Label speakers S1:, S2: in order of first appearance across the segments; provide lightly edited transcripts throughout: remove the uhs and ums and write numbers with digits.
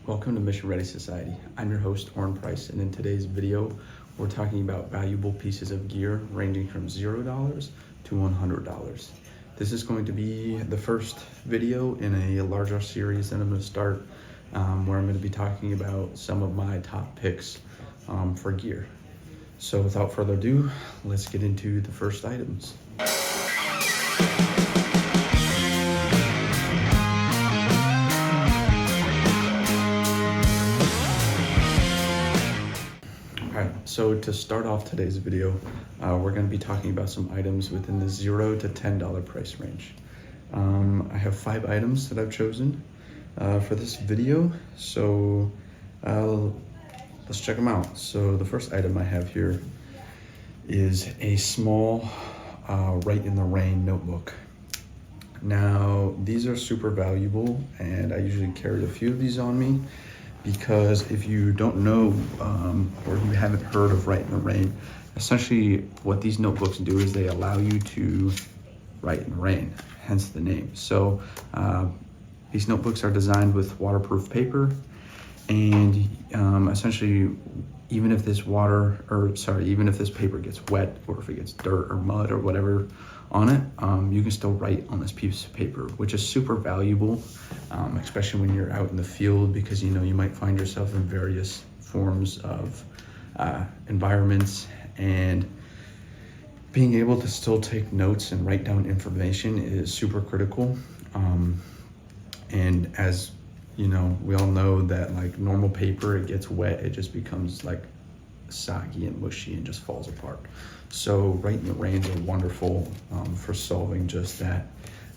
S1: Welcome to Mission Ready Society. I'm your host, Orrin Price, and in today's video, we're talking about valuable pieces of gear ranging from $0 to $100. This is going to be the first video in a larger series that I'm going to start where I'm going to be talking about some of my top picks for gear. So without further ado, let's get into the first items. So to start off today's video, we're going to be talking about some items within the $0 to $10 price range. I have 5 items that I've chosen for this video, so let's check them out. So the first item I have here is a small Write in the Rain notebook. Now, these are super valuable, and I usually carry a few of these on me. Because if you don't know or you haven't heard of Write in the Rain, essentially what these notebooks do is they allow you to write in the rain, hence the name. So these notebooks are designed with waterproof paper, and essentially even if this paper gets wet, or if it gets dirt or mud or whatever on it, you can still write on this piece of paper, which is super valuable, especially when you're out in the field, because you might find yourself in various forms of environments, and being able to still take notes and write down information is super critical. And as we all know that like normal paper, it gets wet, it just becomes like soggy and mushy and just falls apart. So Write in the Rains are wonderful for solving just that.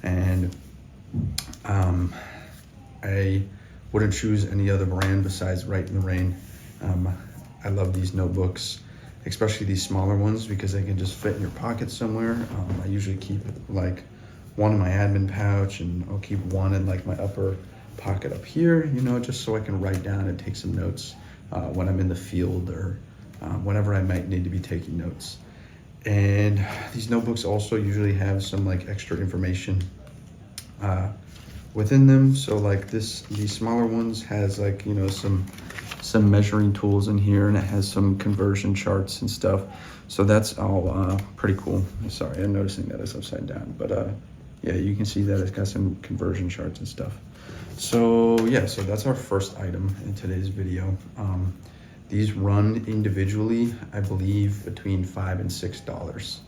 S1: And I wouldn't choose any other brand besides Write in the Rain. I love these notebooks, especially these smaller ones, because they can just fit in your pocket somewhere. I usually keep like one in my admin pouch, and I'll keep one in like my upper pocket up here, just so I can write down and take some notes when I'm in the field, or whenever I might need to be taking notes. And these notebooks also usually have some like extra information within them. So like these smaller ones has like some measuring tools in here, and it has some conversion charts and stuff. So that's all pretty cool. Sorry, I'm noticing that it's upside down, but yeah, you can see that it's got some conversion charts and stuff. So yeah, so that's our first item in today's video. These run individually, I believe, between $5 and $6.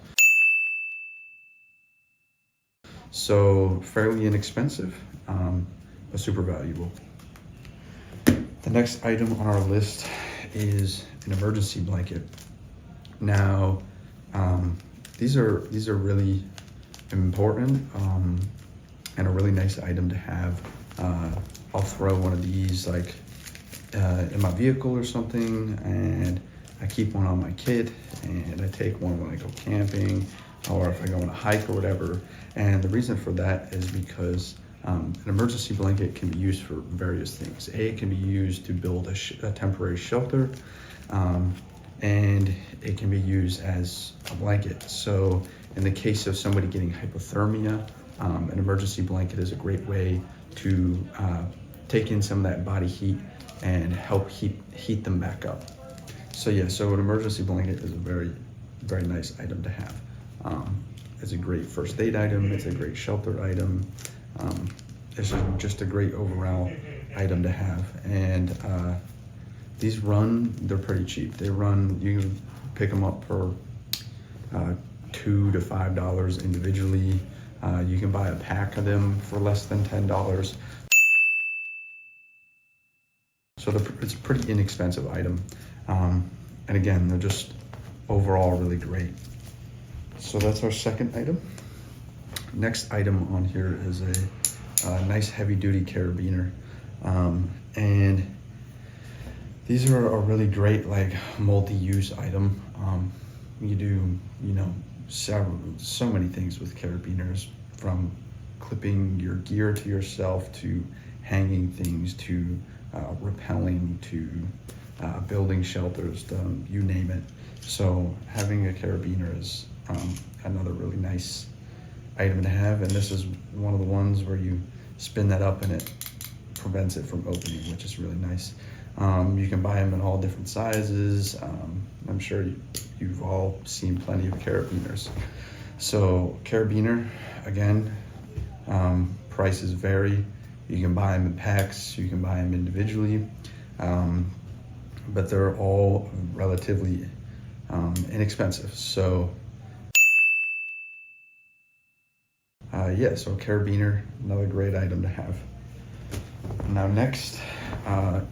S1: So fairly inexpensive, but super valuable. The next item on our list is an emergency blanket. Now, these are really important and a really nice item to have. I'll throw one of these like in my vehicle or something, and I keep one on my kit, and I take one when I go camping, or if I go on a hike or whatever. And the reason for that is because an emergency blanket can be used for various things. It can be used to build a temporary shelter, and it can be used as a blanket. So in the case of somebody getting hypothermia, an emergency blanket is a great way to take in some of that body heat and help heat them back up. So yeah, so an emergency blanket is a very, very nice item to have. It's a great first aid item, it's a great shelter item. It's just a great overall item to have. And these they're pretty cheap. You can pick them up for $2 to $5 individually. You can buy a pack of them for less than $10. So it's a pretty inexpensive item. And again, they're just overall really great. So that's our second item. Next item on here is a nice heavy duty carabiner. And these are a really great like multi-use item. You do, so many things with carabiners, from clipping your gear to yourself, to hanging things, to rappelling, to building shelters, you name it. So having a carabiner is another really nice item to have, and this is one of the ones where you spin that up and it prevents it from opening, which is really nice. You can buy them in all different sizes. I'm sure you've all seen plenty of carabiners. So carabiner, again, prices vary. You can buy them in packs, you can buy them individually, but they're all relatively inexpensive. So yeah, so carabiner, another great item to have. Now next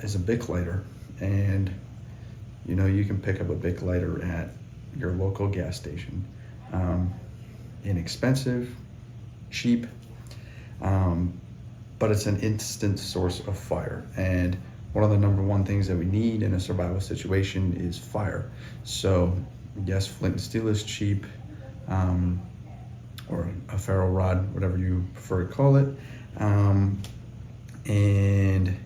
S1: is a Bic lighter, and you know, you can pick up a Bic lighter at your local gas station. Inexpensive, cheap, but it's an instant source of fire. And one of the number one things that we need in a survival situation is fire. So yes, flint and steel is cheap, or a ferro rod, whatever you prefer to call it. And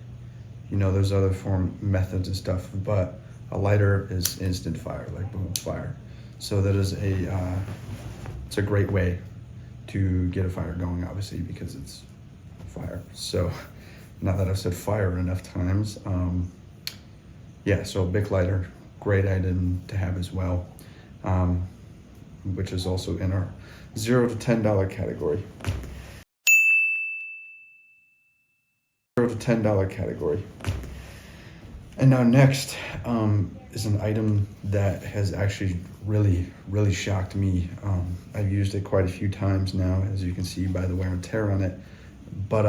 S1: you know, there's other methods and stuff, but a lighter is instant fire, like boom, fire. So that is it's a great way to get a fire going, obviously, because it's fire. So now that I've said fire enough times, yeah, so a Bic lighter, great item to have as well, which is also in our $0 to $10 category. $0 to $10 category. And now next is an item that has actually really shocked me. I've used it quite a few times now, as you can see by the wear and tear on it. But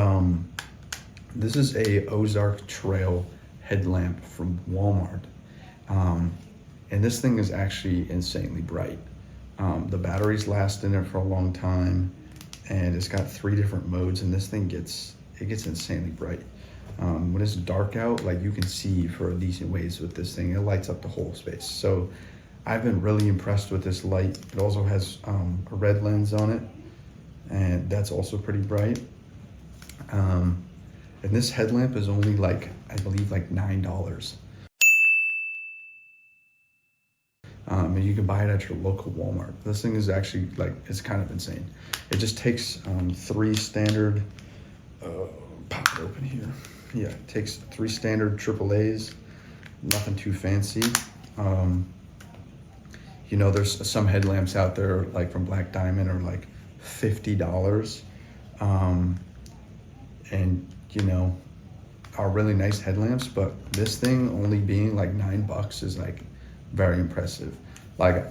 S1: this is a Ozark Trail headlamp from Walmart. And this thing is actually insanely bright. The batteries last in it for a long time, and it's got 3 different modes, and this thing gets insanely bright. When it's dark out, like, you can see for a decent ways with this thing. It lights up the whole space. So I've been really impressed with this light. It also has a red lens on it, and that's also pretty bright. And this headlamp is only like, I believe, like $9. And you can buy it at your local Walmart. This thing is actually, like, it's kind of insane. It just takes 3 standard, pop it open here. Yeah, it takes 3 standard AAAs, nothing too fancy. You know, there's some headlamps out there, like from Black Diamond, are like $50. And you know, are really nice headlamps, but this thing only being like $9 is like very impressive. Like,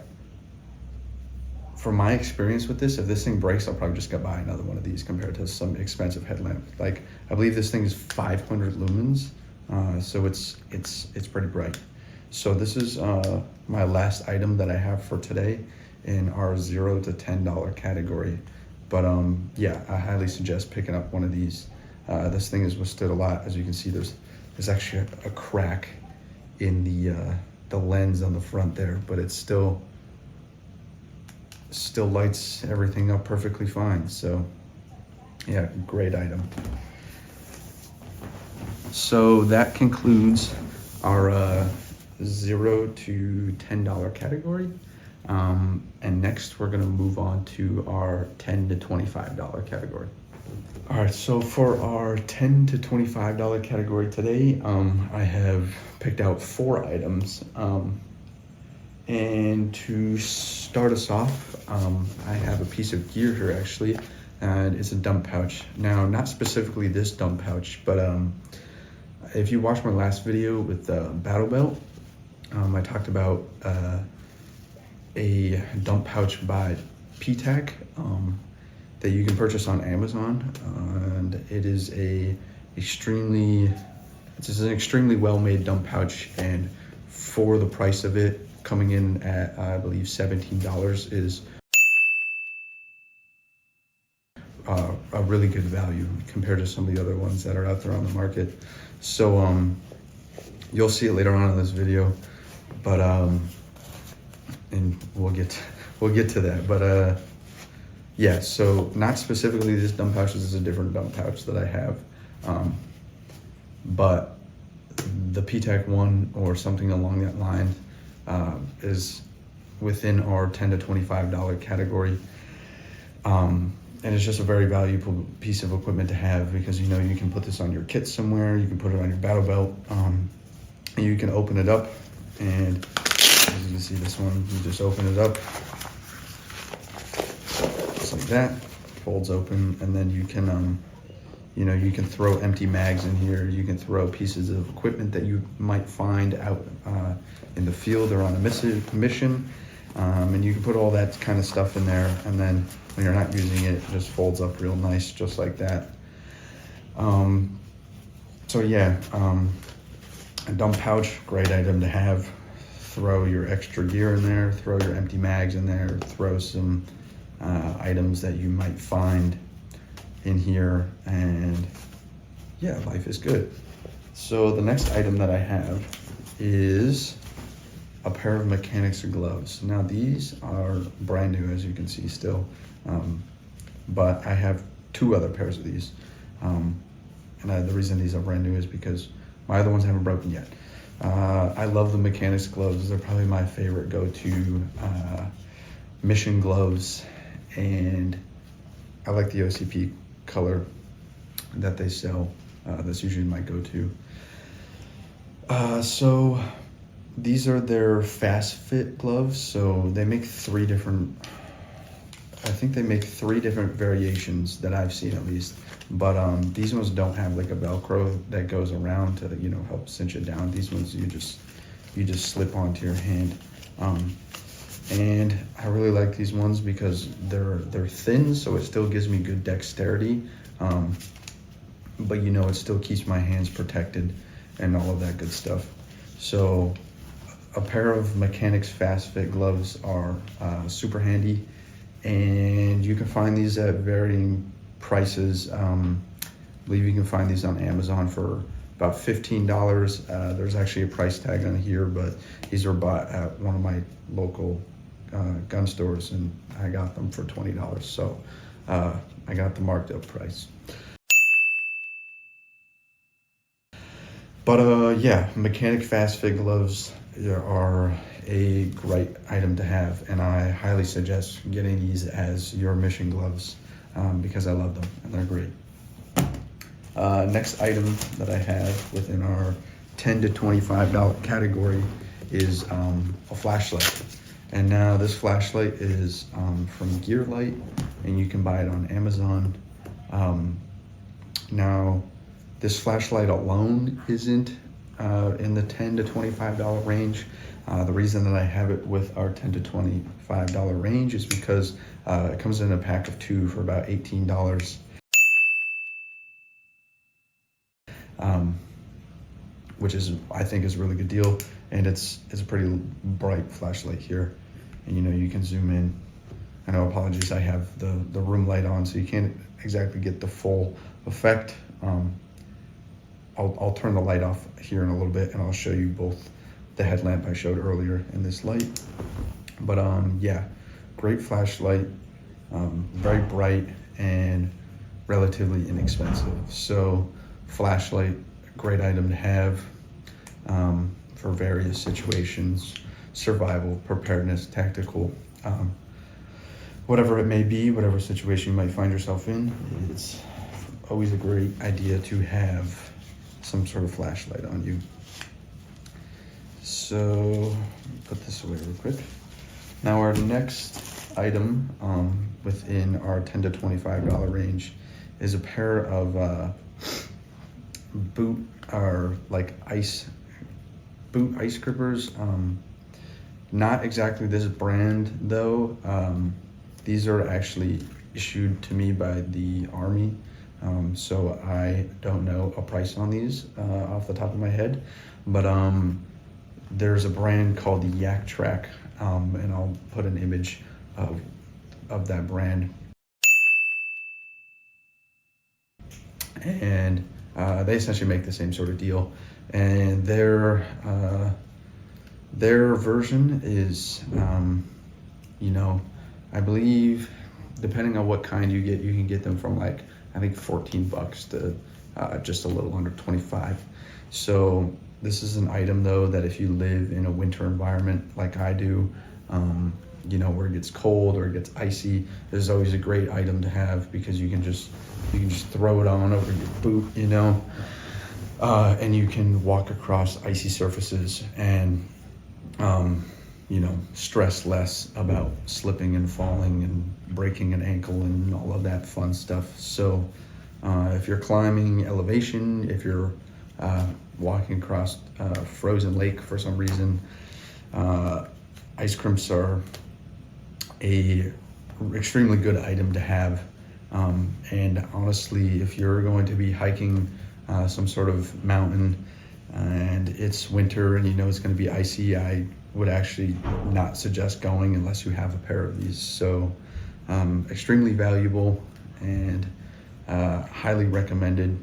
S1: from my experience with this, if this thing breaks, I'll probably just go buy another one of these compared to some expensive headlamp. Like, I believe this thing is 500 lumens, so it's pretty bright. So this is my last item that I have for today in our $0 to $10 category. But yeah, I highly suggest picking up one of these. This thing is withstood a lot. As you can see, there's actually a crack in the lens on the front there, but it's still lights everything up perfectly fine. So yeah, great item. So that concludes our $0 to $10 category. And next we're gonna move on to our $10 to $25 category. All right, so for our $10 to $25 category today, I have picked out 4 items. And to start us off, I have a piece of gear here actually, and it's a dump pouch. Now, not specifically this dump pouch, but if you watched my last video with the Battle Belt, I talked about a dump pouch by PTAC that you can purchase on Amazon, and it is an extremely well-made dump pouch, and for the price of it, coming in at I believe $17, is a really good value compared to some of the other ones that are out there on the market. So you'll see it later on in this video, but and we'll get to that. But yeah, so not specifically this dump pouch. This is a different dump pouch that I have, but the PTAC one or something along that line is within our $10 to $25 category. and it's just a very valuable piece of equipment to have because you know you can put this on your kit somewhere, you can put it on your battle belt, and you can open it up, and as you can see this one, you just open it up just like that, folds open, and then you can you know, you can throw empty mags in here, you can throw pieces of equipment that you might find out in the field or on a mission, and you can put all that kind of stuff in there, and then when you're not using it, it just folds up real nice, just like that. So yeah, a dump pouch, great item to have. Throw your extra gear in there, throw your empty mags in there, throw some items that you might find in here, and yeah, life is good. So the next item that I have is a pair of mechanics gloves. Now these are brand new, as you can see still, but I have 2 other pairs of these, and the reason these are brand new is because my other ones haven't broken yet. I love the mechanics gloves. They're probably my favorite go-to mission gloves, and I like the OCP color that they sell. That's usually my go-to. So these are their fast fit gloves. So they make 3 different, I think they make 3 different variations that I've seen at least. But these ones don't have like a Velcro that goes around to, you know, help cinch it down. These ones you just slip onto your hand. And I really like these ones because they're thin, so it still gives me good dexterity. But you know, it still keeps my hands protected and all of that good stuff. So a pair of Mechanics Fast Fit gloves are super handy, and you can find these at varying prices. I believe you can find these on Amazon for about $15. There's actually a price tag on here, but these are bought at one of my local gun stores, and I got them for $20. So I got the marked up price. But yeah, Mechanic Fast Fit gloves are a great item to have, and I highly suggest getting these as your mission gloves because I love them and they're great. Next item that I have within our $10 to $25 category is a flashlight. And now this flashlight is from Gearlight, and you can buy it on Amazon. Now, this flashlight alone isn't in the $10 to $25 range. The reason that I have it with our $10 to $25 range is because it comes in a pack of 2 for about $18. Which is, I think, is a really good deal, and it's a pretty bright flashlight here, and you know, you can zoom in. I know, apologies, I have the room light on, so you can't exactly get the full effect. I'll turn the light off here in a little bit, and I'll show you both the headlamp I showed earlier and this light. But yeah, great flashlight, very bright and relatively inexpensive. So flashlight, great item to have for various situations, survival, preparedness, tactical, whatever it may be, whatever situation you might find yourself in. It's always a great idea to have some sort of flashlight on you. So put this away real quick. Now our next item within our $10 to $25 range is a pair of boot ice grippers. Not exactly this brand though. These are actually issued to me by the Army, so I don't know a price on these off the top of my head, but there's a brand called the Yak Track, and I'll put an image of that brand. And they essentially make the same sort of deal, and their version is, you know, I believe depending on what kind you get, you can get them from like, I think $14 to just a little under 25. So this is an item though that if you live in a winter environment like I do, you know, where it gets cold or it gets icy. This is always a great item to have because you can just throw it on over your boot, you know, and you can walk across icy surfaces and you know, stress less about slipping and falling and breaking an ankle and all of that fun stuff. So if you're climbing elevation, if you're walking across a frozen lake for some reason, ice crimps are a extremely good item to have. And honestly, if you're going to be hiking some sort of mountain and it's winter and you know it's going to be icy, I would actually not suggest going unless you have a pair of these. So extremely valuable and highly recommended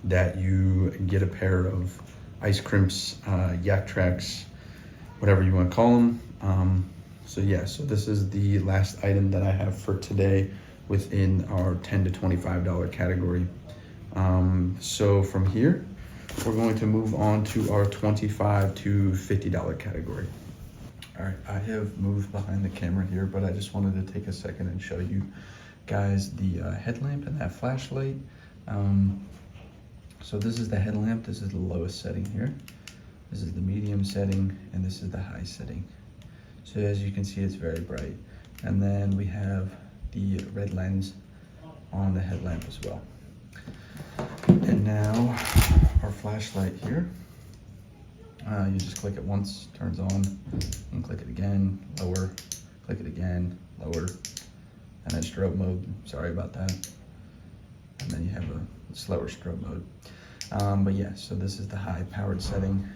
S1: that you get a pair of ice crimps, Yaktrax, whatever you want to call them. So yeah, so this is the last item that I have for today within our $10 to $25 category. So from here, we're going to move on to our $25 to $50 category. All right, I have moved behind the camera here, but I just wanted to take a second and show you guys the headlamp and that flashlight. So this is the headlamp. This is the lowest setting here. This is the medium setting, and this is the high setting. So as you can see, it's very bright. And then we have the red lens on the headlamp as well. And now our flashlight here. You just click it once, turns on, and click it again, lower, click it again, lower, and then strobe mode. Sorry about that. And then you have a slower strobe mode. But yeah, so this is the high powered setting.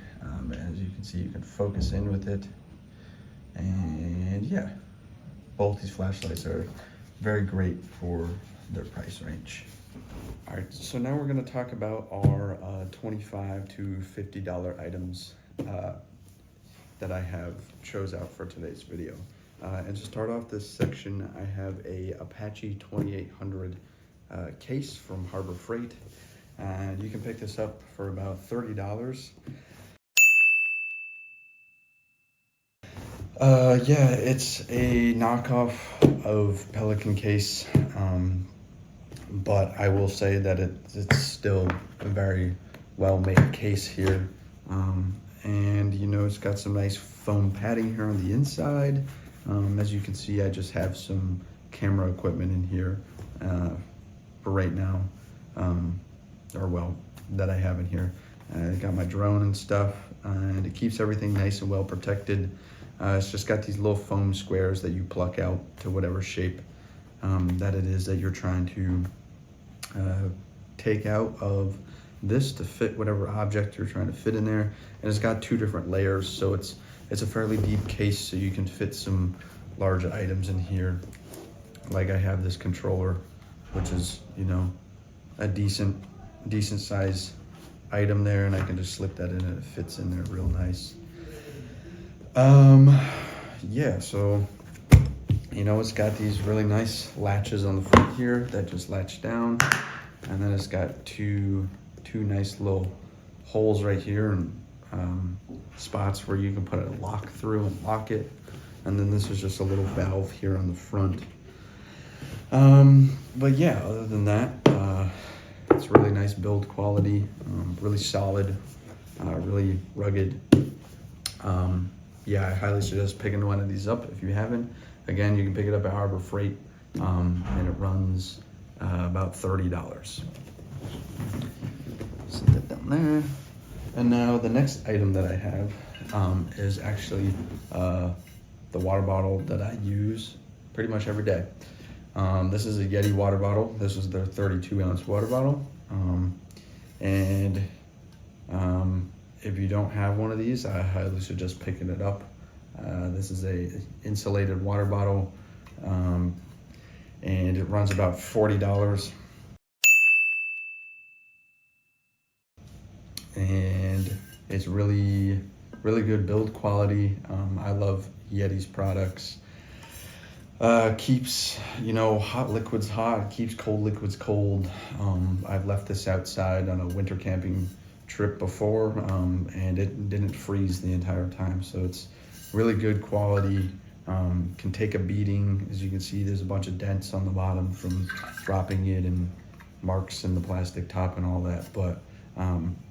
S1: As you can see, you can focus in with it. And yeah, both these flashlights are very great for their price range. All right, so now we're going to talk about our $25 to $50 items that I have chose out for today's video. And to start off this section, I have a Apache 2800 case from Harbor Freight, and you can pick this up for about $30. Yeah, it's a knockoff of Pelican case, but I will say that it's still a very well-made case here. And you know, it's got some nice foam padding here on the inside. As you can see, I just have some camera equipment in here for right now, that I have in here. I got my drone and stuff, and it keeps everything nice and well protected. It's just got these little foam squares that you pluck out to whatever shape that it is that you're trying to take out of this to fit whatever object you're trying to fit in there. And it's got two different layers, so it's a fairly deep case, so you can fit some large items in here. Like I have this controller, which is, you know, a decent size item there, and I can just slip that in and it fits in there real nice. Yeah, so you know, it's got these really nice latches on the front here that just latch down, and then it's got two nice little holes right here and spots where you can put a lock through and lock it. And then this is just a little valve here on the front. But yeah, other than that, it's really nice build quality, really solid, really rugged. Yeah, I highly suggest picking one of these up if you haven't. Again, you can pick it up at Harbor Freight, and it runs about $30. Set that down there. And now the next item that I have is actually the water bottle that I use pretty much every day. This is a Yeti water bottle. This is their 32-ounce water bottle. If you don't have one of these, I highly suggest picking it up. This is a insulated water bottle, and it runs about $40. And it's really good build quality. I love Yeti's products. Keeps, you know, hot liquids hot, keeps cold liquids cold. I've left this outside on a winter camping trip before, and it didn't freeze the entire time. So it's really good quality, can take a beating. As you can see, there's a bunch of dents on the bottom from dropping it and marks in the plastic top and all that, but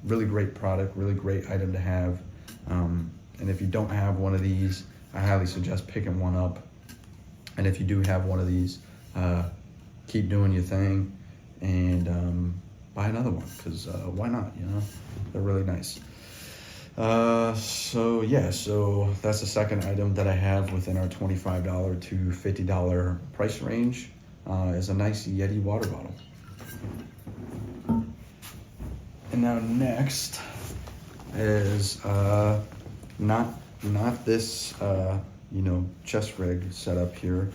S1: really great product, really great item to have. And if you don't have one of these, I highly suggest picking one up. And if you do have one of these, keep doing your thing and buy another one, because why not, you know? They're really nice. So yeah, so that's the second item that I have within our $25 to $50 price range, is a nice Yeti water bottle. And now next is not this you know, chest rig setup here.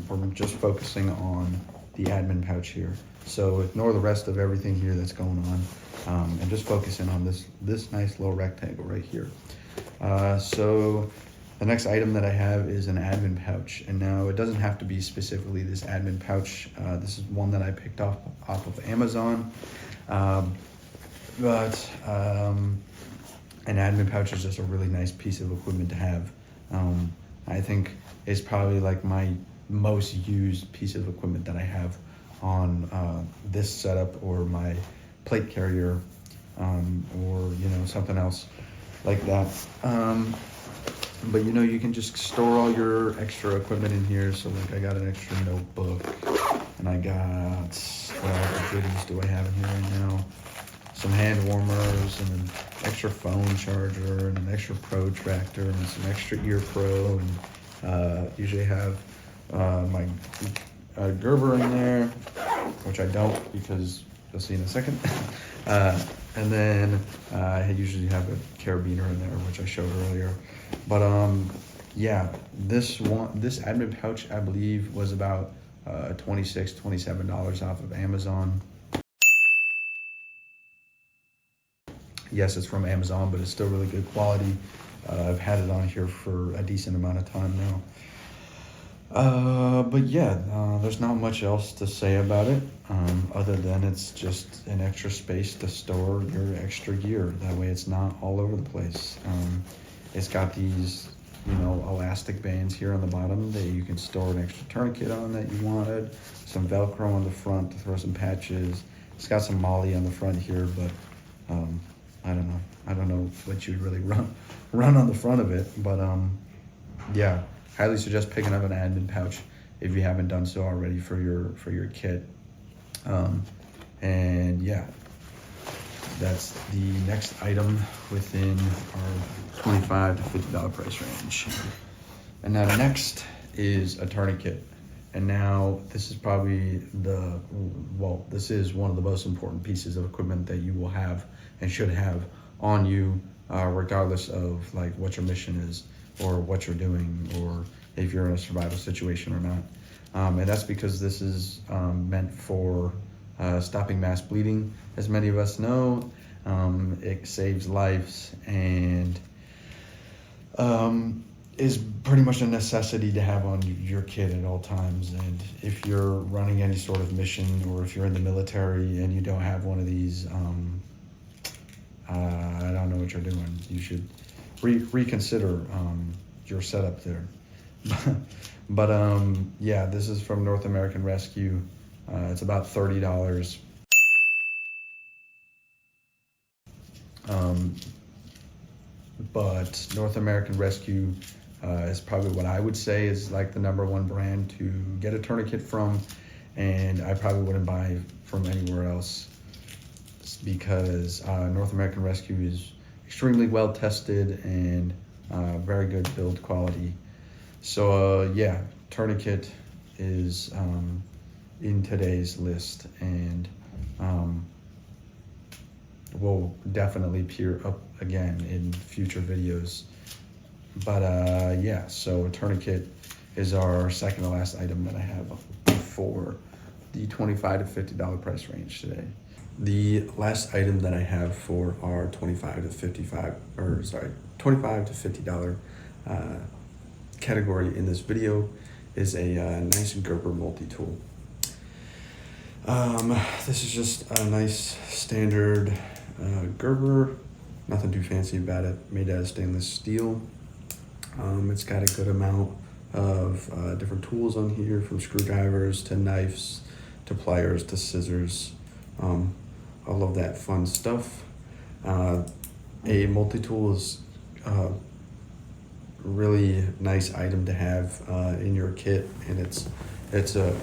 S1: We're just focusing on the admin pouch here. So ignore the rest of everything here that's going on, and just focusing on this nice little rectangle right here. So the next item that I have is an admin pouch, and now it doesn't have to be specifically this admin pouch. This is one that I picked off of Amazon. But an admin pouch is just a really nice piece of equipment to have. I think it's probably like my most used piece of equipment that I have on this setup, or my plate carrier, or you know, something else like that. But you know, you can just store all your extra equipment in here. So like, I got an extra notebook, and I got, what other goodies do I have in here right now? Some hand warmers, and an extra phone charger, and an extra protractor, and some extra ear pro, and usually have my Gerber in there, which I don't, because you'll see in a second. And then I usually have a carabiner in there, which I showed earlier. But yeah, this admin pouch, I believe, was about $26, $27 off of Amazon. Yes, it's from Amazon, but it's still really good quality. I've had it on here for a decent amount of time now. But yeah, there's not much else to say about it, other than it's just an extra space to store your extra gear. That way it's not all over the place. It's got these, you know, elastic bands here on the bottom that you can store an extra tourniquet on that you wanted. Some Velcro on the front to throw some patches. It's got some MOLLE on the front here, but I don't know what you'd really run on the front of it, but yeah, highly suggest picking up an admin pouch if you haven't done so already for your kit. And yeah, that's the next item within our $25 to $50 price range. And now the next is a tourniquet. And now this is probably this is one of the most important pieces of equipment that you will have and should have on you, regardless of like what your mission is, or what you're doing, or if you're in a survival situation or not. And that's because this is meant for stopping mass bleeding. As many of us know, it saves lives, and is pretty much a necessity to have on your kit at all times. And if you're running any sort of mission, or if you're in the military and you don't have one of these, I don't know what you're doing. You should reconsider your setup there. But yeah, this is from North American Rescue. It's about $30. But North American Rescue is probably what I would say is like the #1 brand to get a tourniquet from, and I probably wouldn't buy from anywhere else, because North American Rescue is extremely well tested and very good build quality. So yeah, tourniquet is in today's list, and will definitely appear up again in future videos. But yeah, so a tourniquet is our second to last item that I have for the $25 to $50 price range today. The last item that I have for our $25 to $50 category in this video is a nice Gerber multi-tool. This is just a nice standard Gerber, nothing too fancy about it, made out of stainless steel. It's got a good amount of different tools on here, from screwdrivers to knives to pliers to scissors, all of that fun stuff. A multi-tool is really nice item to have in your kit, and it's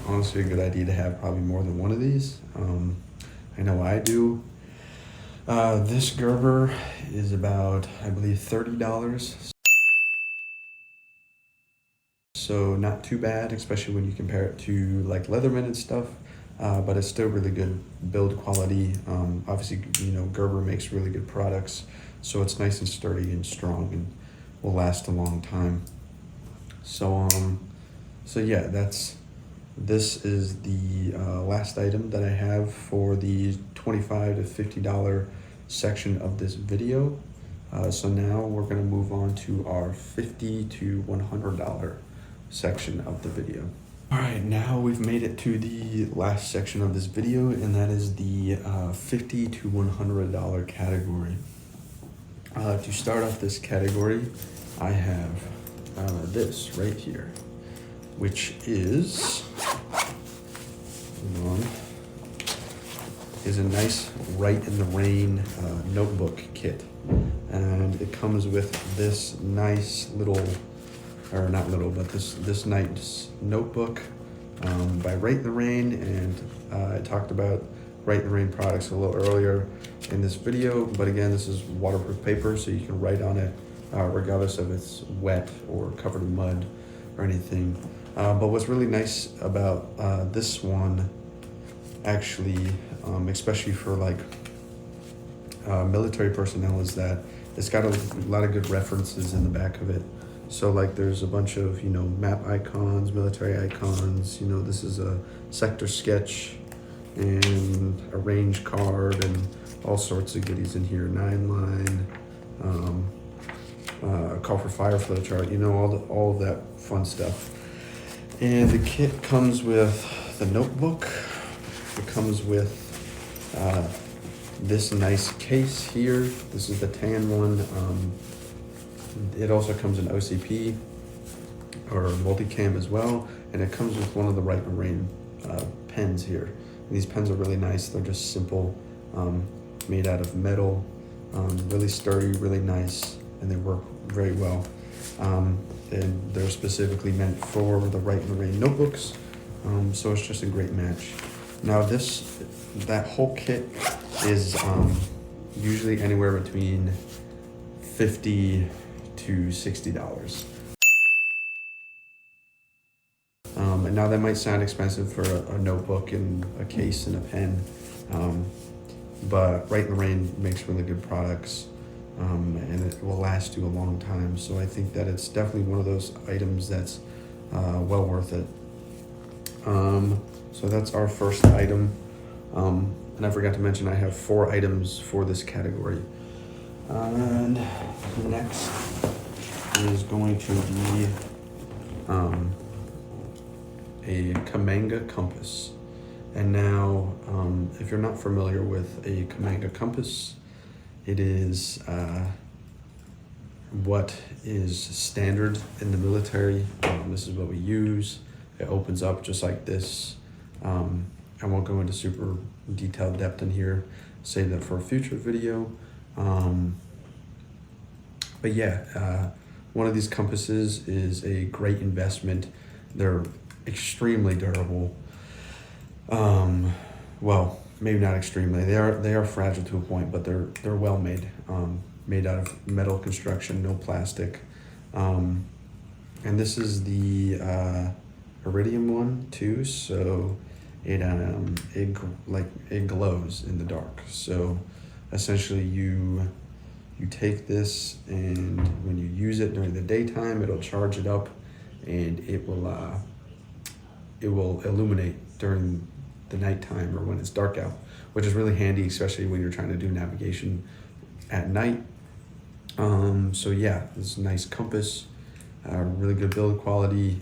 S1: honestly a good idea to have probably more than one of these. I know I do. This Gerber is about, I believe, $30. So not too bad, especially when you compare it to like Leatherman and stuff. But it's still really good build quality. Obviously, Gerber makes really good products, so it's nice and sturdy and strong and will last a long time. So yeah, this is the last item that I have for the $25 to $50 section of this video. So now we're gonna move on to our $50 to $100 section of the video. All right, now we've made it to the last section of this video, and that is the $50 to $100 category. To start off this category, I have this right here, which is, is a nice Write in the Rain notebook kit. And it comes with this nice little, or not little, but this nice notebook by Write in the Rain. And I talked about Write in the Rain products a little earlier in this video, but again, this is waterproof paper, so you can write on it regardless if it's wet or covered in mud or anything. But what's really nice about this one, actually, especially for like military personnel, is that it's got a lot of good references in the back of it. So like there's a bunch of, map icons, military icons, this is a sector sketch and a range card and all sorts of goodies in here, 9-line, call for fire flow chart, all of that fun stuff. And the kit comes with the notebook. It comes with this nice case here. This is the tan one. It also comes in OCP or multicam as well, and it comes with one of the Write in the Rain pens here. And these pens are really nice. They're just simple, made out of metal, really sturdy, really nice, and they work very well. And they're specifically meant for the Write in the Rain notebooks, so it's just a great match. Now that whole kit is usually anywhere between $50 to $60. And now that might sound expensive for a notebook and a case and a pen, but Write in the Rain makes really good products, and it will last you a long time. So I think that it's definitely one of those items that's well worth it. So that's our first item. And I forgot to mention I have 4 items for this category. And next is going to be a Kamanga compass. And now, if you're not familiar with a Kamanga compass, it is what is standard in the military. This is what we use. It opens up just like this. I won't go into super detailed depth in here. Save that for a future video. But yeah, one of these compasses is a great investment. They're extremely durable. Well, maybe not extremely. They are fragile to a point, but they're well made. Made out of metal construction, no plastic. And this is the iridium one too, so it glows in the dark. So essentially you take this, and when you use it during the daytime, it'll charge it up, and it will illuminate during the nighttime or when it's dark out, which is really handy, especially when you're trying to do navigation at night. So yeah, this is a nice compass, really good build quality,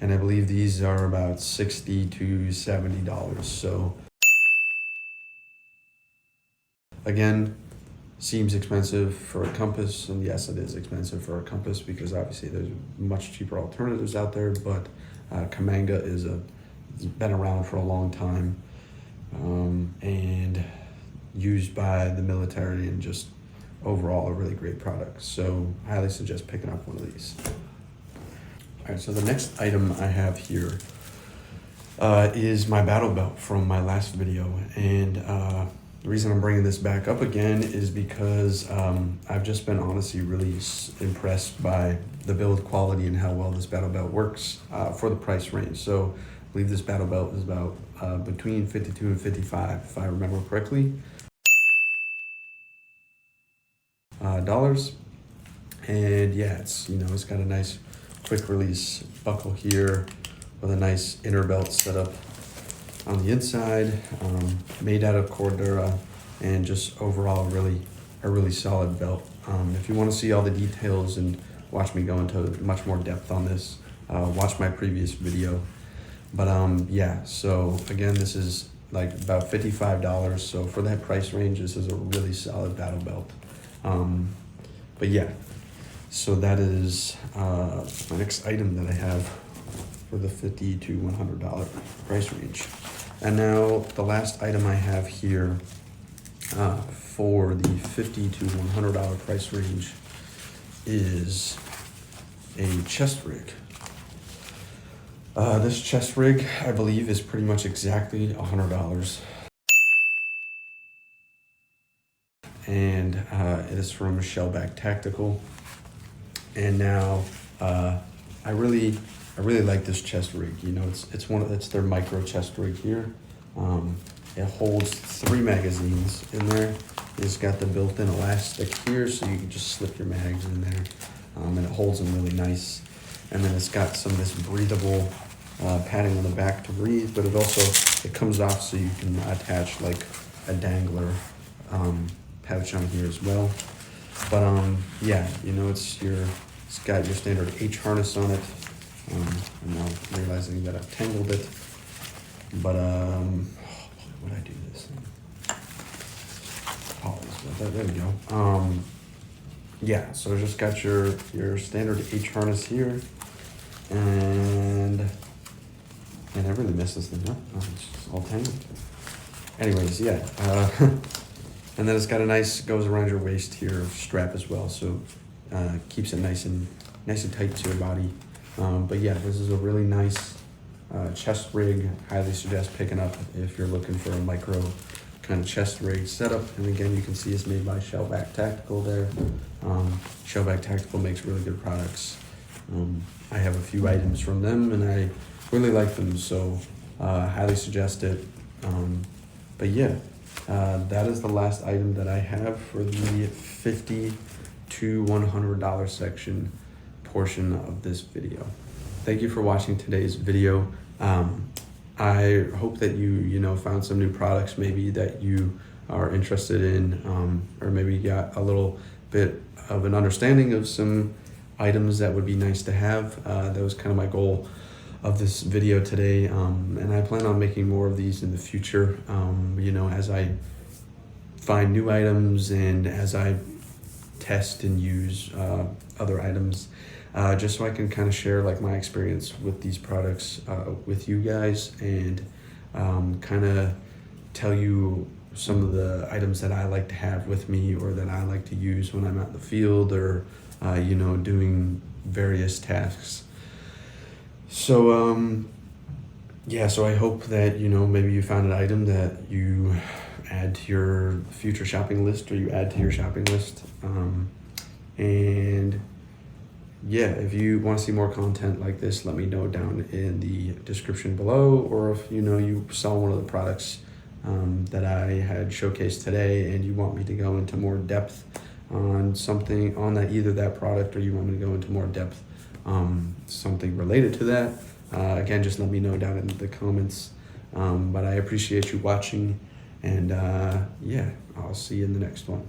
S1: and I believe these are about $60 to $70. So again, seems expensive for a compass, and yes, it is expensive for a compass because obviously there's much cheaper alternatives out there, but Kamanga has been around for a long time, and used by the military, and just overall a really great product. So I highly suggest picking up one of these. All right, so the next item I have here is my battle belt from my last video, and the reason I'm bringing this back up again is because I've just been honestly really impressed by the build quality and how well this battle belt works for the price range. So I believe this battle belt is about between 52 and 55, if I remember correctly, dollars. And yeah, it's it's got a nice quick release buckle here with a nice inner belt setup on the inside, made out of Cordura, and just overall a really solid belt. If you want to see all the details and watch me go into much more depth on this, watch my previous video. But yeah, so again, this is like about $55. So for that price range, this is a really solid battle belt. But yeah, so that is my next item that I have for the $50 to $100 price range. And now the last item I have here for the $50 to $100 price range is a chest rig. This chest rig, I believe, is pretty much exactly $100. And it is from Shellback Tactical. And now I really like this chest rig. It's their micro chest rig here. It holds 3 magazines in there. It's got the built-in elastic here, so you can just slip your mags in there, and it holds them really nice. And then it's got some of this breathable padding on the back to breathe, but it comes off so you can attach like a dangler pouch on here as well. But yeah, it's got your standard H harness on it. I'm now realizing that I've tangled it, but why would I do this thing? Apologies about that. There we go. Yeah, so just got your standard H harness here, and I really messed this thing up. Oh, it's just all tangled. Anyways, yeah, and then it's got a nice goes around your waist here strap as well, so keeps it nice and tight to your body. But yeah, this is a really nice chest rig. Highly suggest picking up if you're looking for a micro kind of chest rig setup. And again, you can see it's made by Shellback Tactical there. Shellback Tactical makes really good products. I have a few items from them and I really like them, so highly suggest it. But yeah, that is the last item that I have for the $50 to $100 section portion of this video. Thank you for watching today's video. I hope that you found some new products maybe that you are interested in, or maybe got a little bit of an understanding of some items that would be nice to have. That was kind of my goal of this video today, and I plan on making more of these in the future, as I find new items and as I test and use other items, just so I can kind of share like my experience with these products with you guys, and kind of tell you some of the items that I like to have with me or that I like to use when I'm out in the field or doing various tasks. So yeah, so I hope that maybe you found an item that you add to your future shopping list, or you add to your shopping list. And yeah, if you want to see more content like this, let me know down in the description below, or if you saw one of the products that I had showcased today and you want me to go into more depth on something on that, either that product, or you want me to go into more depth something related to that, again, just let me know down in the comments. But I appreciate you watching, and yeah, I'll see you in the next one.